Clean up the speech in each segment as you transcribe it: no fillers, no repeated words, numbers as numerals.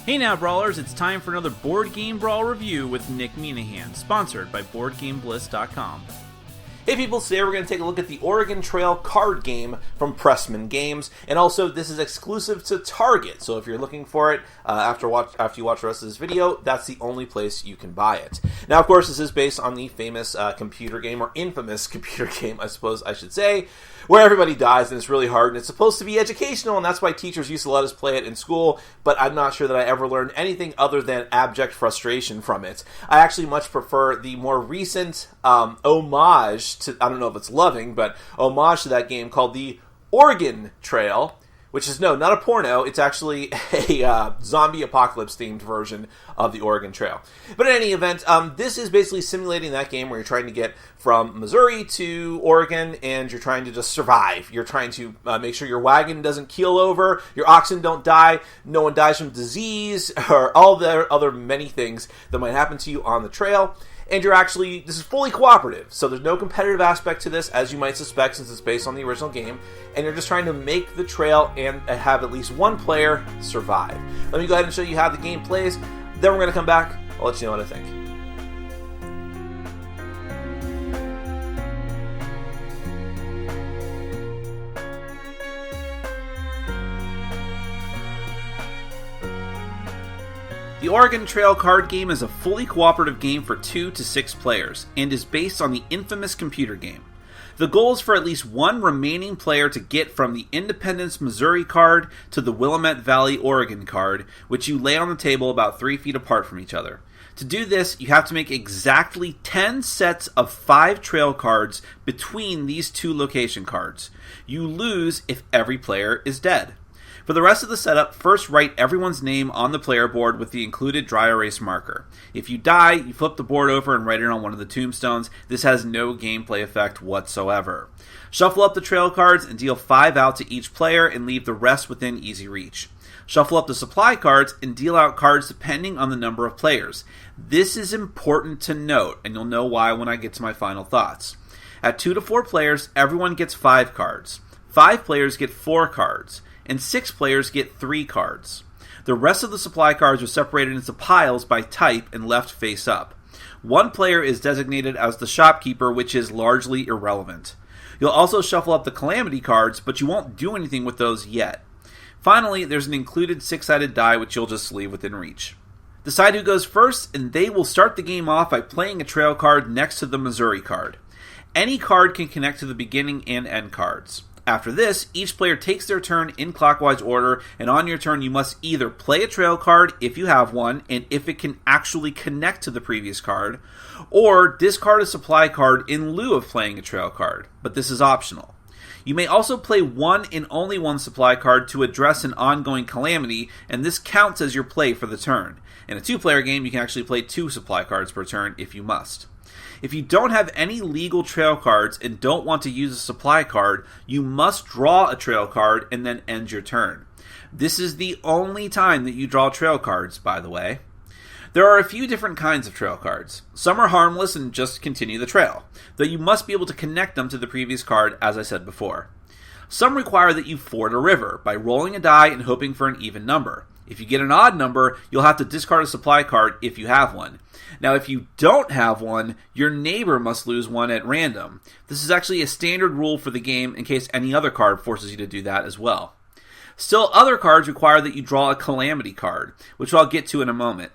Hey now, Brawlers, it's time for another Board Game Brawl review with Nick Minahan, sponsored by BoardGameBliss.com. Hey people, today we're going to take a look at the Oregon Trail card game from Pressman Games, and also this is exclusive to Target, so if you're looking for it after you watch the rest of this video, that's the only place you can buy it. Now, of course, this is based on the famous computer game, or infamous computer game, I suppose I should say, where everybody dies and it's really hard, and it's supposed to be educational, and that's why teachers used to let us play it in school, but I'm not sure that I ever learned anything other than abject frustration from it. I actually much prefer the more recent homage to, I don't know if it's loving, but homage to that game called the Oregon Trail, which is, no, not a porno, it's actually a zombie apocalypse themed version of the Oregon Trail. But in any event, this is basically simulating that game where you're trying to get from Missouri to Oregon, and you're trying to just survive. You're trying to make sure your wagon doesn't keel over, your oxen don't die, no one dies from disease, or all the other many things that might happen to you on the trail. And you're actually, this is fully cooperative, so there's no competitive aspect to this, as you might suspect, since it's based on the original game, and you're just trying to make the trail and have at least one player survive. Let me go ahead and show you how the game plays, then we're going to come back, I'll let you know what I think. The Oregon Trail card game is a fully cooperative game for 2 to 6 players, and is based on the infamous computer game. The goal is for at least one remaining player to get from the Independence, Missouri card to the Willamette Valley, Oregon card, which you lay on the table about 3 feet apart from each other. To do this, you have to make exactly 10 sets of 5 trail cards between these 2 location cards. You lose if every player is dead. For the rest of the setup, first write everyone's name on the player board with the included dry erase marker. If you die, you flip the board over and write it on one of the tombstones. This has no gameplay effect whatsoever. Shuffle up the trail cards and deal 5 out to each player and leave the rest within easy reach. Shuffle up the supply cards and deal out cards depending on the number of players. This is important to note, and you'll know why when I get to my final thoughts. At 2 to 4 players, everyone gets 5 cards. 5 players get 4 cards. And 6 players get 3 cards. The rest of the supply cards are separated into piles by type and left face up. 1 player is designated as the shopkeeper, which is largely irrelevant. You'll also shuffle up the calamity cards, but you won't do anything with those yet. Finally, there's an included 6-sided die, which you'll just leave within reach. Decide who goes first, and they will start the game off by playing a trail card next to the Missouri card. Any card can connect to the beginning and end cards. After this, each player takes their turn in clockwise order, and on your turn you must either play a trail card if you have one, and if it can actually connect to the previous card, or discard a supply card in lieu of playing a trail card, but this is optional. You may also play one and only one supply card to address an ongoing calamity, and this counts as your play for the turn. In a 2-player game, you can actually play 2 supply cards per turn if you must. If you don't have any legal trail cards and don't want to use a supply card, you must draw a trail card and then end your turn. This is the only time that you draw trail cards, by the way. There are a few different kinds of trail cards. Some are harmless and just continue the trail, though you must be able to connect them to the previous card, as I said before. Some require that you ford a river by rolling a die and hoping for an even number. If you get an odd number, you'll have to discard a supply card if you have one. Now, if you don't have one, your neighbor must lose one at random. This is actually a standard rule for the game in case any other card forces you to do that as well. Still, other cards require that you draw a calamity card, which I'll get to in a moment.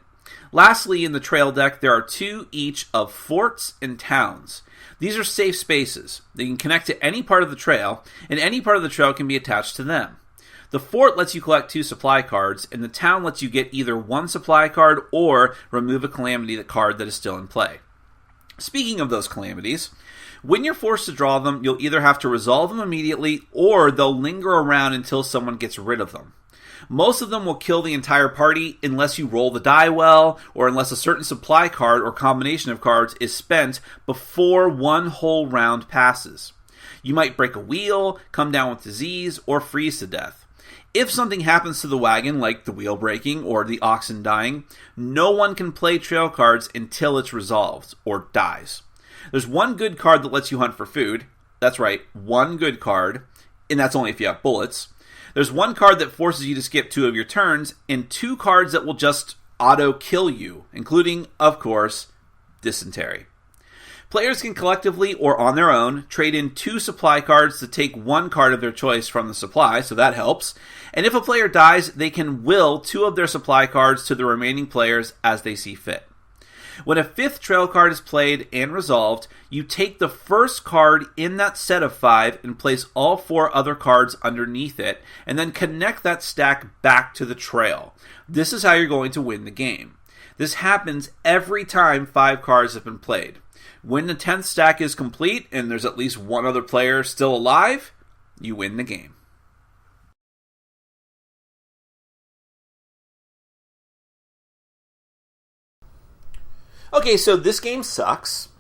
Lastly, in the trail deck, there are 2 each of forts and towns. These are safe spaces. They can connect to any part of the trail, and any part of the trail can be attached to them. The fort lets you collect 2 supply cards, and the town lets you get either 1 supply card or remove a calamity card that is still in play. Speaking of those calamities, when you're forced to draw them, you'll either have to resolve them immediately, or they'll linger around until someone gets rid of them. Most of them will kill the entire party unless you roll the die well, or unless a certain supply card or combination of cards is spent before one whole round passes. You might break a wheel, come down with disease, or freeze to death. If something happens to the wagon, like the wheel breaking or the oxen dying, no one can play trail cards until it's resolved, or dies. There's 1 good card that lets you hunt for food. That's right, 1 good card, and that's only if you have bullets. There's one card that forces you to skip 2 of your turns, and 2 cards that will just auto-kill you, including, of course, Dysentery. Players can collectively or on their own trade in 2 supply cards to take 1 card of their choice from the supply, so that helps. And if a player dies, they can will 2 of their supply cards to the remaining players as they see fit. When a 5th trail card is played and resolved, you take the first card in that set of 5 and place all 4 other cards underneath it, and then connect that stack back to the trail. This is how you're going to win the game. This happens every time 5 cards have been played. When the 10th stack is complete and there's at least 1 other player still alive, you win the game. Okay, so this game sucks.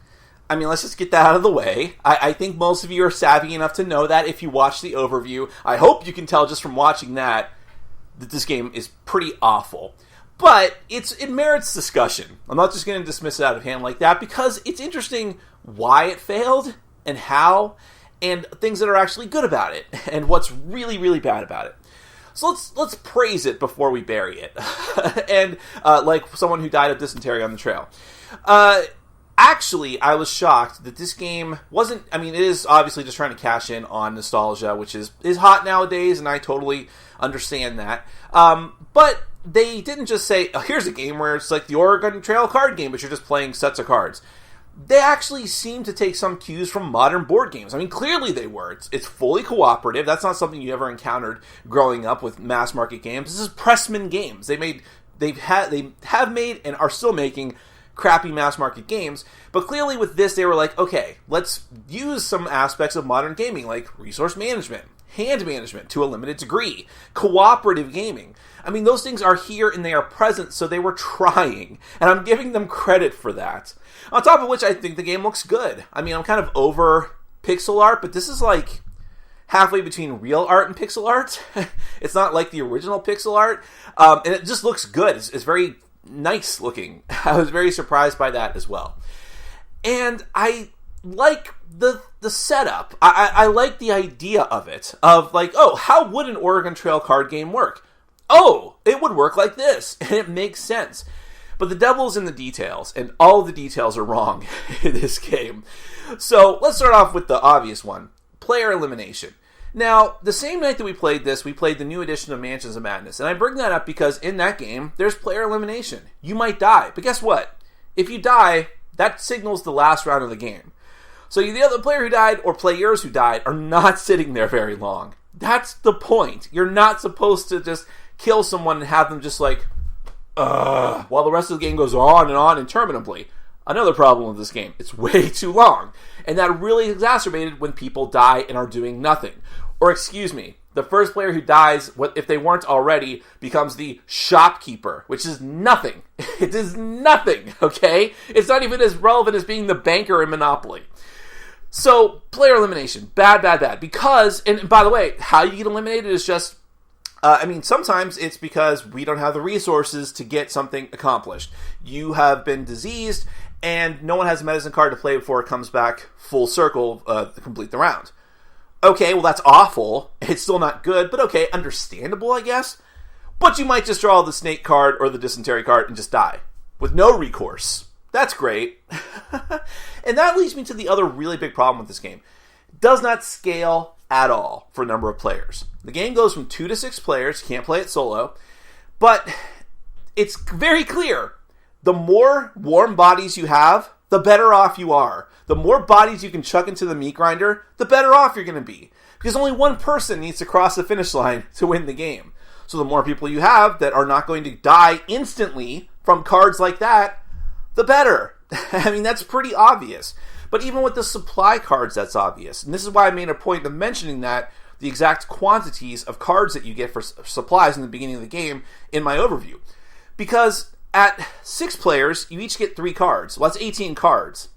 I mean, let's just get that out of the way. I think most of you are savvy enough to know that if you watch the overview. I hope you can tell just from watching that this game is pretty awful. But it merits discussion. I'm not just going to dismiss it out of hand like that, because it's interesting why it failed and how, and things that are actually good about it, and what's really, really bad about it. So let's praise it before we bury it. And like someone who died of dysentery on the trail. Actually, I was shocked that this game wasn't... I mean, it is obviously just trying to cash in on nostalgia, which is hot nowadays, and I totally understand that. But they didn't just say, oh, here's a game where it's like the Oregon Trail card game, but you're just playing sets of cards. They actually seem to take some cues from modern board games. I mean, clearly they were. It's fully cooperative. That's not something you ever encountered growing up with mass market games. This is Pressman Games. They have made and are still making crappy mass market games, but clearly with this they were like, okay, let's use some aspects of modern gaming like resource management, hand management to a limited degree, cooperative gaming. I mean, those things are here and they are present, so they were trying, and I'm giving them credit for that. On top of which, I think the game looks good. I mean, I'm kind of over pixel art, but this is like halfway between real art and pixel art. It's not like the original pixel art, and it just looks good. It's very nice looking. I was very surprised by that as well. And I like the setup. I like the idea of it. Of like, oh, how would an Oregon Trail card game work? Oh, it would work like this. And it makes sense. But the devil's in the details. And all the details are wrong in this game. So let's start off with the obvious one. Player elimination. Now, the same night that we played this, we played the new edition of Mansions of Madness. And I bring that up because in that game, there's player elimination. You might die. But guess what? If you die, that signals the last round of the game. So the other player who died, or players who died, are not sitting there very long. That's the point. You're not supposed to just kill someone and have them just like, while the rest of the game goes on interminably. Another problem with this game, it's way too long. And that really exacerbated when people die and are doing nothing. Or excuse me, the first player who dies, if they weren't already, becomes the shopkeeper, which is nothing. It is nothing, okay? It's not even as relevant as being the banker in Monopoly. So, player elimination. Bad. Because, and by the way, how you get eliminated is just, sometimes it's because we don't have the resources to get something accomplished. You have been diseased, and no one has a medicine card to play before it comes back full circle to complete the round. Okay, well, that's awful. It's still not good, but okay, understandable, I guess. But you might just draw the snake card or the dysentery card and just die with no recourse. That's great. And that leads me to the other really big problem with this game. It does not scale at all for a number of players. The game goes from 2 to 6 players. You can't play it solo. But it's very clear. The more warm bodies you have, the better off you are. The more bodies you can chuck into the meat grinder, the better off you're going to be. Because only one person needs to cross the finish line to win the game. So the more people you have that are not going to die instantly from cards like that, the better. I mean, that's pretty obvious. But even with the supply cards, that's obvious. And this is why I made a point of mentioning that, the exact quantities of cards that you get for supplies in the beginning of the game in my overview. Because at 6 players, you each get 3 cards. Well, that's 18 cards.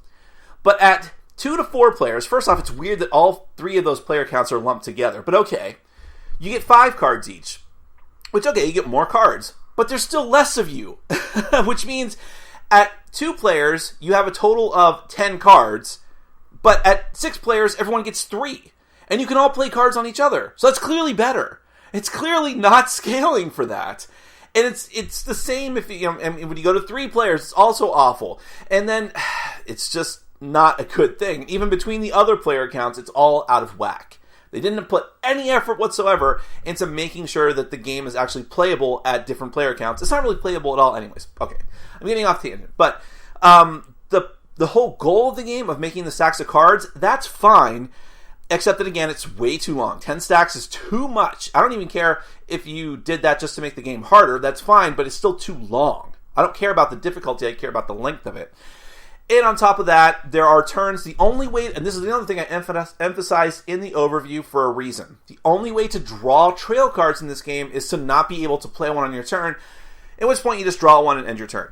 But at 2 to 4 players, first off, it's weird that all 3 of those player counts are lumped together. But okay, you get 5 cards each. Which, okay, you get more cards. But there's still less of you. Which means at 2 players, you have a total of 10 cards. But at 6 players, everyone gets 3. And you can all play cards on each other. So that's clearly better. It's clearly not scaling for that. And it's the same if and when you go to 3 players, it's also awful. And then it's just not a good thing. Even between the other player accounts, it's all out of whack. They didn't put any effort whatsoever into making sure that the game is actually playable at different player accounts. It's not really playable at all anyways. Okay, I'm getting off tangent. But the whole goal of the game of making the stacks of cards, that's fine. Except that, again, it's way too long. 10 stacks is too much. I don't even care if you did that just to make the game harder. That's fine, but it's still too long. I don't care about the difficulty. I care about the length of it. And on top of that, there are turns. The only way, and this is the other thing I emphasized in the overview for a reason. The only way to draw trail cards in this game is to not be able to play one on your turn, at which point you just draw one and end your turn.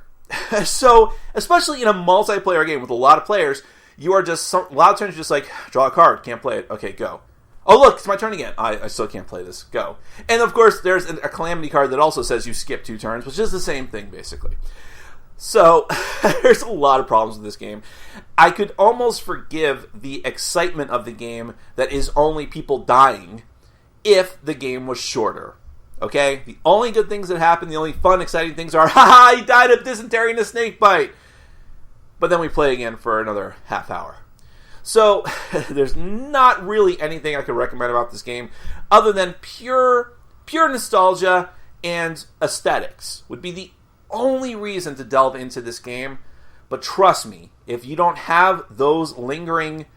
So, especially in a multiplayer game with a lot of players, you are just, a lot of times you're just like, draw a card, can't play it, okay, go. Oh look, it's my turn again, I still can't play this, go. And of course, there's a calamity card that also says you skip 2 turns, which is the same thing, basically. So, there's a lot of problems with this game. I could almost forgive the excitement of the game that is only people dying if the game was shorter. Okay? The only good things that happen, the only fun, exciting things are, haha, he died of dysentery and a snake bite! But then we play again for another half hour. So, there's not really anything I could recommend about this game other than pure nostalgia and aesthetics would be the only reason to delve into this game. But trust me, if you don't have those lingering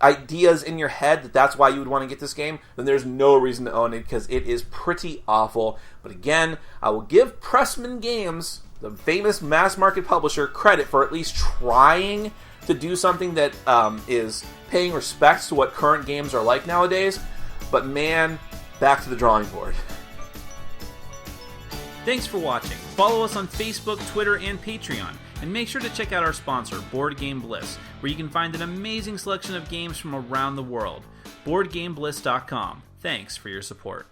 ideas in your head that that's why you would want to get this game, then there's no reason to own it because it is pretty awful. But again, I will give Pressman Games, the famous mass market publisher, credit for at least trying to do something that is paying respects to what current games are like nowadays. But man, back to the drawing board. Thanks for watching. Follow us on Facebook, Twitter, and Patreon. And make sure to check out our sponsor, Board Game Bliss, where you can find an amazing selection of games from around the world. BoardGameBliss.com. Thanks for your support.